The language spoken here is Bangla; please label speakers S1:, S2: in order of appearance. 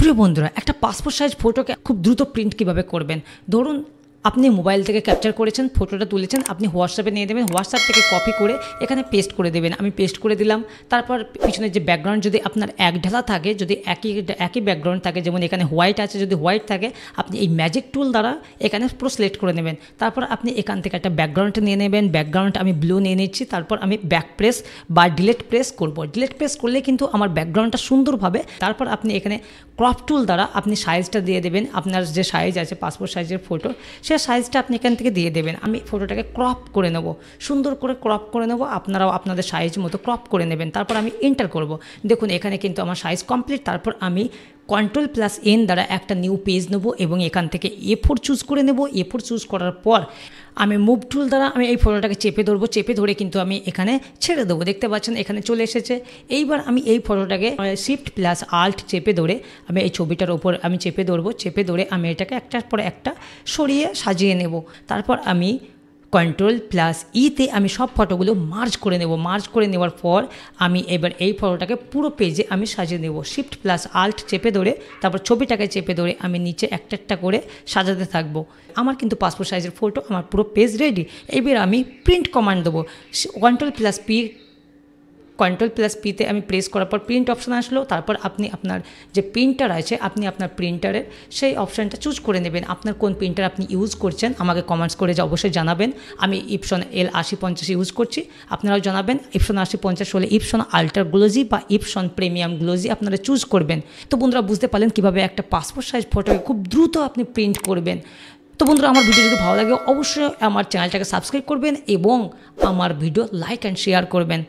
S1: প্রিয় বন্ধুরা, একটা পাসপোর্ট সাইজ ফটোকে খুব দ্রুত প্রিন্ট কিভাবে করবেন। ধরুন আপনি মোবাইল থেকে ক্যাপচার করেছেন, ফটোটা তুলেছেন, আপনি হোয়াটসঅ্যাপে নিয়ে দেবেন, হোয়াটসঅ্যাপ থেকে কপি করে এখানে পেস্ট করে দেবেন। আমি পেস্ট করে দিলাম। তারপর পিছনে যে ব্যাকগ্রাউন্ড যদি আপনার এক ঢালা থাকে, যদি একই ব্যাকগ্রাউন্ড থাকে, যেমন এখানে হোয়াইট আছে, যদি হোয়াইট থাকে আপনি এই ম্যাজিক টুল দ্বারা এখানে পুরো সিলেক্ট করে নেবেন। তারপর আপনি এখান থেকে একটা ব্যাকগ্রাউন্ড নিয়ে নেবেন। ব্যাকগ্রাউন্ড আমি ব্লু নিয়ে নিচ্ছি। তারপর আমি ব্যাক প্রেস বা ডিলেট প্রেস করব। ডিলেট প্রেস করলে কিন্তু আমার ব্যাকগ্রাউন্ডটা সুন্দরভাবে। তারপর আপনি এখানে ক্রপ টুল দ্বারা আপনি সাইজটা দিয়ে দেবেন। আপনার যে সাইজ আছে পাসপোর্ট সাইজের ফটো, সে সাইজটা আপনি এখান থেকে দিয়ে দেবেন। আমি ফটোটাকে ক্রপ করে নেব, সুন্দর করে ক্রপ করে নেব। আপনারাও আপনাদের সাইজ মতো ক্রপ করে নেবেন। তারপর আমি এন্টার করব। দেখুন এখানে কিন্তু আমার সাইজ কমপ্লিট। তারপর আমি Ctrl+N দ্বারা একটা নিউ পেজ নেব এবং এখান থেকে A4 চুজ করে নেব। A4 চুজ করার পর আমি মুভ টুল দ্বারা আমি এই ফটোটাকে চেপে ধরবো। চেপে ধরে কিন্তু আমি এখানে ছেড়ে দেবো। দেখতে পাচ্ছেন এখানে চলে এসেছে। এইবার আমি এই ফটোটাকে Shift+Alt চেপে ধরে আমি এই ছবিটার ওপর আমি চেপে ধরবো। চেপে ধরে আমি এটাকে একটার পর একটা সরিয়ে সাজিয়ে নেব। তারপর আমি Ctrl+E তে আমি সব ফটোগুলো মার্জ করে নেব। মার্জ করে নেওয়ার পর আমি এবার এই ফটোটাকে পুরো পেজে আমি সাজিয়ে নেব। Shift+Alt চেপে ধরে তারপর ছবিটাকে চেপে ধরে আমি নিচে একটা একটা করে সাজাতে থাকবো। আমার কিন্তু পাসপোর্ট সাইজের ফটো আমার পুরো পেজ রেডি। এবার আমি প্রিন্ট কমান্ড দেবো। Ctrl+P তে আমি প্রেস করার পর প্রিন্ট অপশান আসলো। তারপর আপনি আপনার যে প্রিন্টার আছে, আপনি আপনার প্রিন্টারের সেই অপশানটা চুজ করে নেবেন। আপনার কোন প্রিন্টার আপনি ইউজ করছেন আমাকে কমেন্টস করে অবশ্যই জানাবেন। আমি Epson L8050 ইউজ করছি, আপনারাও জানাবেন। Epson 8050 হলে Epson আল্ট্রা গ্লোজি বা Epson প্রিমিয়াম গ্লোজি আপনারা চুজ করবেন। তো বন্ধুরা বুঝতে পারলেন কীভাবে একটা পাসপোর্ট সাইজ ফটোকে খুব দ্রুত আপনি প্রিন্ট করবেন। তো বন্ধুরা আমার ভিডিও যদি ভালো লাগে অবশ্যই আমার চ্যানেলটাকে সাবস্ক্রাইব করবেন এবং আমার ভিডিও লাইক অ্যান্ড শেয়ার করবেন।